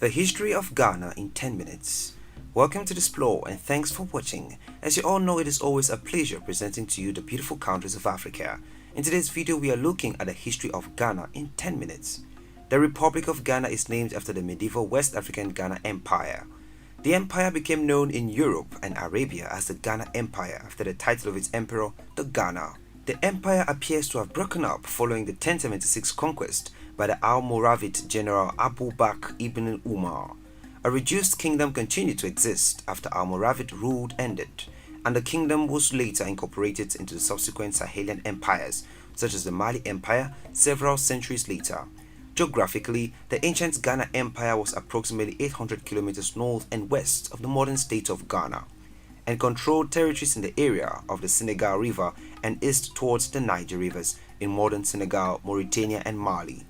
The history of Ghana in 10 minutes. Welcome to the Explore and thanks for watching. As you all know, it is always a pleasure presenting to you the beautiful countries of Africa. In today's video, we are looking at the history of Ghana in 10 minutes. The Republic of Ghana is named after the medieval West African Ghana Empire. The empire became known in Europe and Arabia as the Ghana Empire after the title of its emperor, the Ghana. The empire appears to have broken up following the 1076 conquest by the Almoravid general Abu Bakr ibn Umar. A reduced kingdom continued to exist after Almoravid rule ended, and the kingdom was later incorporated into the subsequent Sahelian empires, such as the Mali Empire, several centuries later. Geographically, the ancient Ghana Empire was approximately 800 kilometers north and west of the modern state of Ghana, and controlled territories in the area of the Senegal River and east towards the Niger rivers in modern Senegal, Mauritania, and Mali.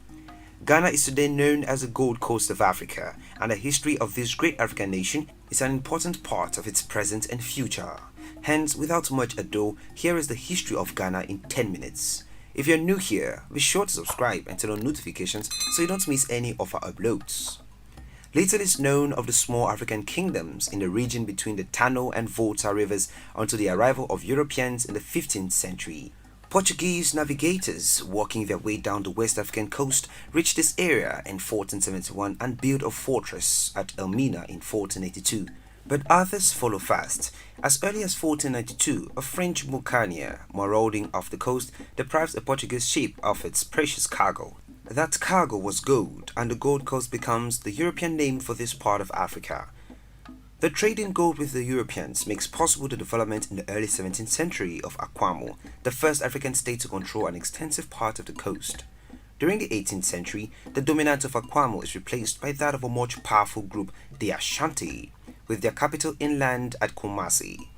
Ghana is today known as the Gold Coast of Africa, and the history of this great African nation is an important part of its present and future. Hence, without much ado, here is the history of Ghana in 10 minutes. If you're new here, be sure to subscribe and turn on notifications so you don't miss any of our uploads. Little is known of the small African kingdoms in the region between the Tano and Volta rivers until the arrival of Europeans in the 15th century. Portuguese navigators walking their way down the West African coast reached this area in 1471 and built a fortress at Elmina in 1482. But others follow fast. As early as 1492, a French buccaneer marauding off the coast deprives a Portuguese ship of its precious cargo. That cargo was gold, and the Gold Coast becomes the European name for this part of Africa. The trade in gold with the Europeans makes possible the development in the early 17th century of Akwamo, the first African state to control an extensive part of the coast. During the 18th century, the dominance of Akwamo is replaced by that of a much powerful group, the Ashanti, with their capital inland at Kumasi.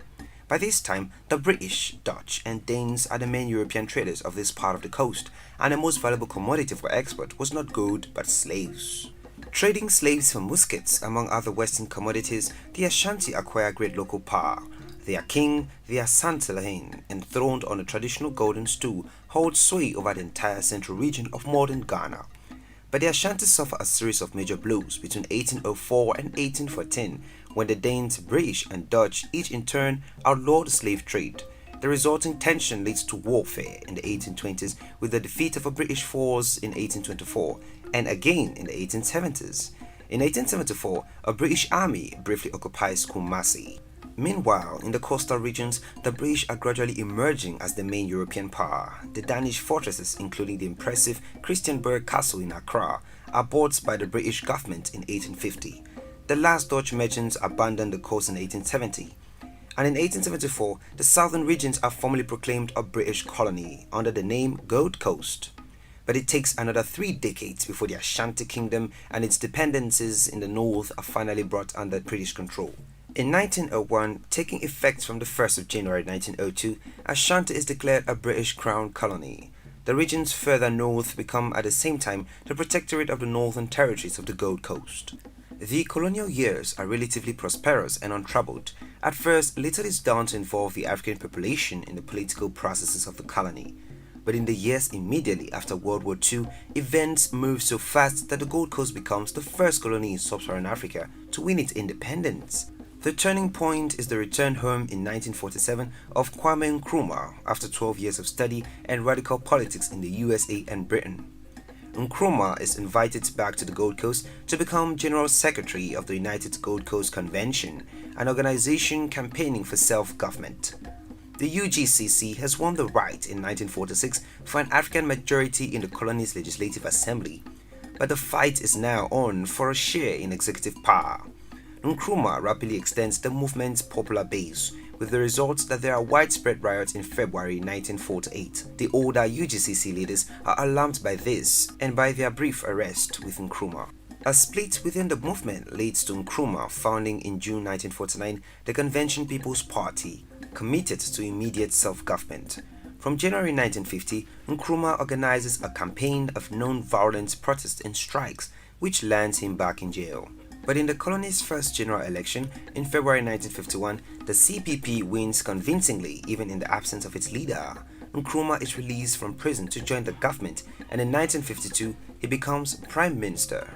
By this time, the British, Dutch, and Danes are the main European traders of this part of the coast, and the most valuable commodity for export was not gold but slaves. Trading slaves for muskets, among other Western commodities, the Ashanti acquired great local power. Their king, the Asantehene, enthroned on a traditional golden stool, holds sway over the entire central region of modern Ghana. But the Ashanti suffered a series of major blows between 1804 and 1814, when the Danes, British, and Dutch each in turn outlawed the slave trade. The resulting tension leads to warfare in the 1820s with the defeat of a British force in 1824 and again in the 1870s. In 1874, a British army briefly occupies Kumasi. Meanwhile, in the coastal regions, the British are gradually emerging as the main European power. The Danish fortresses, including the impressive Christiansborg Castle in Accra, are bought by the British government in 1850. The last Dutch merchants abandoned the coast in 1870. And in 1874, the southern regions are formally proclaimed a British colony under the name Gold Coast. But it takes another 3 decades before the Ashanti Kingdom and its dependencies in the north are finally brought under British control. In 1901, taking effect from the 1st of January 1902, Ashanti is declared a British Crown colony. The regions further north become at the same time the protectorate of the Northern Territories of the Gold Coast. The colonial years are relatively prosperous and untroubled. At first, little is done to involve the African population in the political processes of the colony. But in the years immediately after World War II, events move so fast that the Gold Coast becomes the first colony in sub-Saharan Africa to win its independence. The turning point is the return home in 1947 of Kwame Nkrumah after 12 years of study and radical politics in the USA and Britain. Nkrumah is invited back to the Gold Coast to become General Secretary of the United Gold Coast Convention, an organization campaigning for self-government. The UGCC has won the right in 1946 for an African majority in the colony's legislative assembly, but the fight is now on for a share in executive power. Nkrumah rapidly extends the movement's popular base, with the result that there are widespread riots in February 1948. The older UGCC leaders are alarmed by this and by their brief arrest with Nkrumah. A split within the movement leads to Nkrumah founding in June 1949 the Convention People's Party, committed to immediate self-government. From January 1950, Nkrumah organizes a campaign of non-violent protests and strikes, which lands him back in jail. But in the colony's first general election in February 1951, the CPP wins convincingly even in the absence of its leader. Nkrumah is released from prison to join the government, and in 1952 he becomes Prime Minister.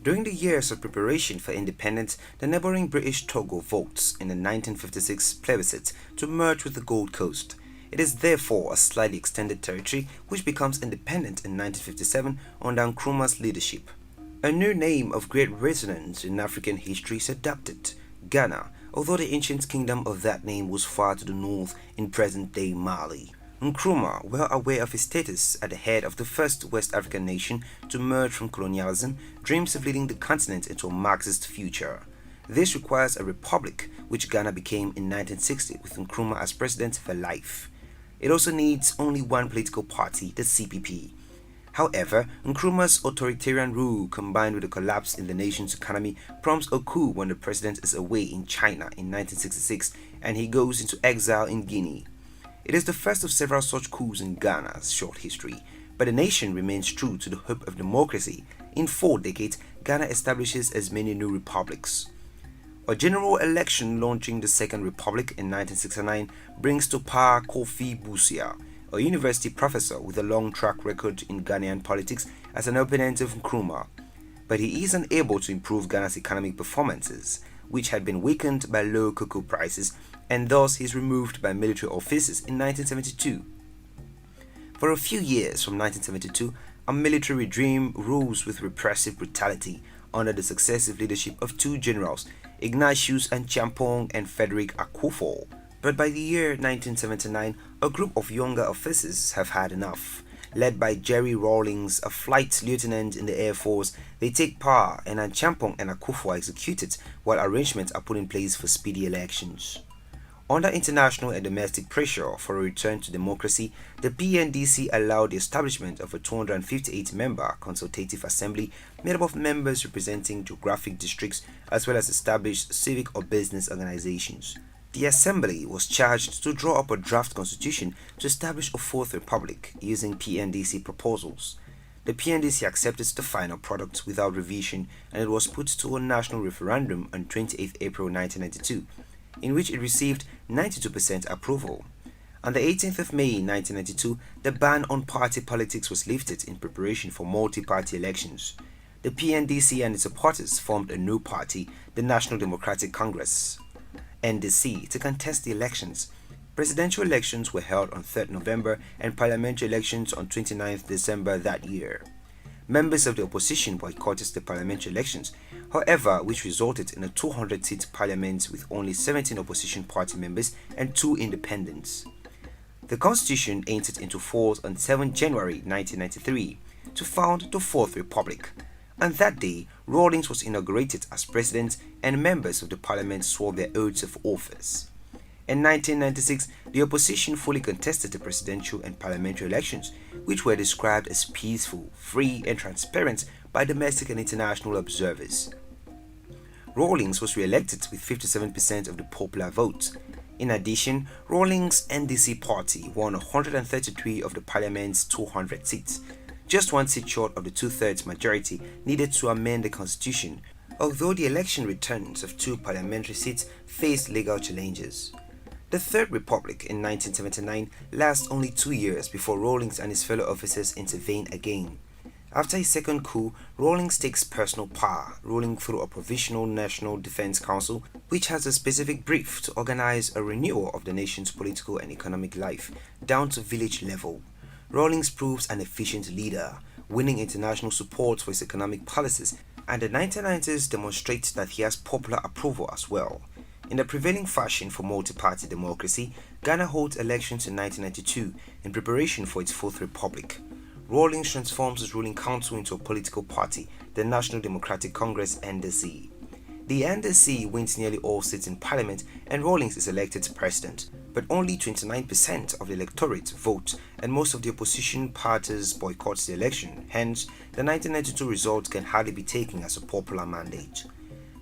During the years of preparation for independence, the neighboring British Togo votes in the 1956 plebiscite to merge with the Gold Coast. It is therefore a slightly extended territory which becomes independent in 1957 under Nkrumah's leadership. A new name of great resonance in African history is adopted, Ghana, although the ancient kingdom of that name was far to the north in present-day Mali. Nkrumah, well aware of his status at the head of the first West African nation to emerge from colonialism, dreams of leading the continent into a Marxist future. This requires a republic, which Ghana became in 1960 with Nkrumah as president for life. It also needs only one political party, the CPP. However, Nkrumah's authoritarian rule combined with a collapse in the nation's economy prompts a coup when the president is away in China in 1966 and he goes into exile in Guinea. It is the first of several such coups in Ghana's short history, but the nation remains true to the hope of democracy. In 4 decades, Ghana establishes as many new republics. A general election launching the Second Republic in 1969 brings to power Kofi Busia, a university professor with a long track record in Ghanaian politics as an opponent of Nkrumah. But he is unable to improve Ghana's economic performances, which had been weakened by low cocoa prices, and thus he is removed by military officers in 1972. For a few years from 1972, a military regime rules with repressive brutality under the successive leadership of 2 generals, Ignatius Champong and Frederick Akufo. But by the year 1979, a group of younger officers have had enough. Led by Jerry Rawlings, a flight lieutenant in the Air Force, they take power and Champong and Akufo are executed while arrangements are put in place for speedy elections. Under international and domestic pressure for a return to democracy, the PNDC allowed the establishment of a 258-member consultative assembly made up of members representing geographic districts as well as established civic or business organizations. The assembly was charged to draw up a draft constitution to establish a 4th republic using PNDC proposals. The PNDC accepted the final product without revision and it was put to a national referendum on 28 April 1992. In which it received 92% approval. On the 18th of May 1992, the ban on party politics was lifted in preparation for multi-party elections. The PNDC and its supporters formed a new party, the National Democratic Congress, NDC, to contest the elections. Presidential elections were held on 3rd November and parliamentary elections on 29th December that year. Members of the opposition boycotted the parliamentary elections, however, which resulted in a 200-seat parliament with only 17 opposition party members and 2 independents. The constitution entered into force on 7 January 1993 to found the 4th Republic. On that day, Rawlings was inaugurated as president and members of the parliament swore their oaths of office. In 1996, the opposition fully contested the presidential and parliamentary elections, which were described as peaceful, free, and transparent by domestic and international observers. Rawlings was re-elected with 57% of the popular vote. In addition, Rawlings' NDC party won 133 of the parliament's 200 seats, just 1 seat short of the 2/3 majority needed to amend the constitution, although the election returns of 2 parliamentary seats faced legal challenges. The Third Republic in 1979 lasts only 2 years before Rawlings and his fellow officers intervene again. After his second coup, Rawlings takes personal power, ruling through a provisional National Defense Council, which has a specific brief to organize a renewal of the nation's political and economic life down to village level. Rawlings proves an efficient leader, winning international support for his economic policies, and the 1990s demonstrates that he has popular approval as well. In the prevailing fashion for multi-party democracy, Ghana holds elections in 1992 in preparation for its 4th Republic. Rawlings transforms his ruling council into a political party, the National Democratic Congress (NDC). The NDC wins nearly all seats in parliament and Rawlings is elected president, but only 29% of the electorate vote and most of the opposition parties boycott the election. Hence, the 1992 results can hardly be taken as a popular mandate.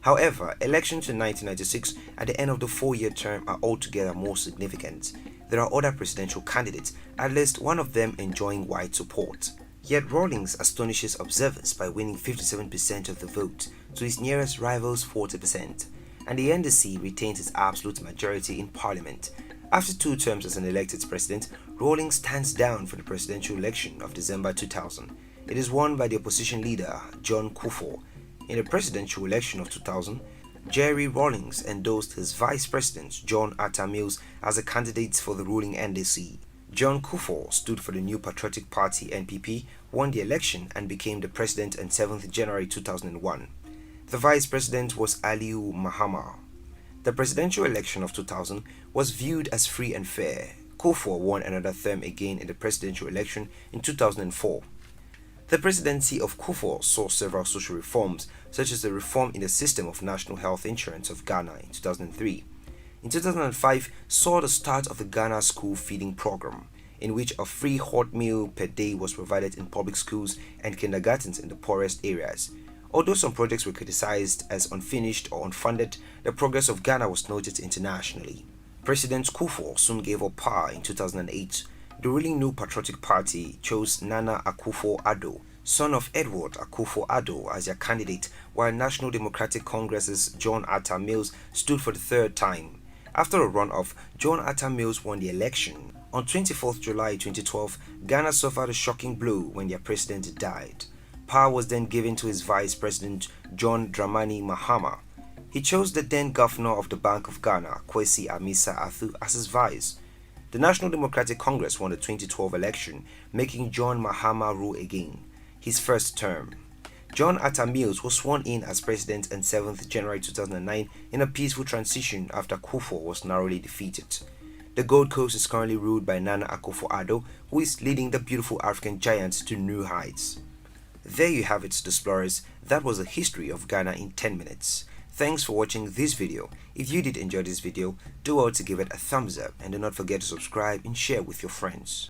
However, elections in 1996 at the end of the 4-year term are altogether more significant. There are other presidential candidates, at least one of them enjoying wide support. Yet Rawlings astonishes observers by winning 57% of the vote to his nearest rival's 40%, and the NDC retains its absolute majority in parliament. After 2 terms as an elected president, Rawlings stands down for the presidential election of December 2000. It is won by the opposition leader, John Kufuor. In the presidential election of 2000, Jerry Rawlings endorsed his vice president John Atta Mills as a candidate for the ruling NDC. John Kufuor stood for the New Patriotic Party (NPP), won the election and became the president on 7th January 2001. The vice president was Aliu Mahama. The presidential election of 2000 was viewed as free and fair. Kufuor won another term again in the presidential election in 2004. The presidency of Kufuor saw several social reforms, such as the reform in the system of national health insurance of Ghana in 2003. In 2005, saw the start of the Ghana School Feeding Program, in which a free hot meal per day was provided in public schools and kindergartens in the poorest areas. Although some projects were criticized as unfinished or unfunded, the progress of Ghana was noted internationally. President Kufuor soon gave up power in 2008. The ruling New Patriotic Party chose Nana Akufo-Addo, son of Edward Akufo-Addo, as their candidate, while National Democratic Congress's John Atta Mills stood for the third time. After a runoff, John Atta Mills won the election. On 24th July 2012, Ghana suffered a shocking blow when their president died. Power was then given to his vice president, John Dramani Mahama. He chose the then governor of the Bank of Ghana, Kwesi Amisa-Athu, as his vice. The National Democratic Congress won the 2012 election, making John Mahama rule again, his first term. John Atta Mills was sworn in as president on 7th January 2009 in a peaceful transition after Kufuor was narrowly defeated. The Gold Coast is currently ruled by Nana Akufo-Addo, who is leading the beautiful African giant to new heights. There you have it, explorers. That was the history of Ghana in 10 minutes. Thanks for watching this video. If you did enjoy this video, do well to give it a thumbs up and do not forget to subscribe and share with your friends.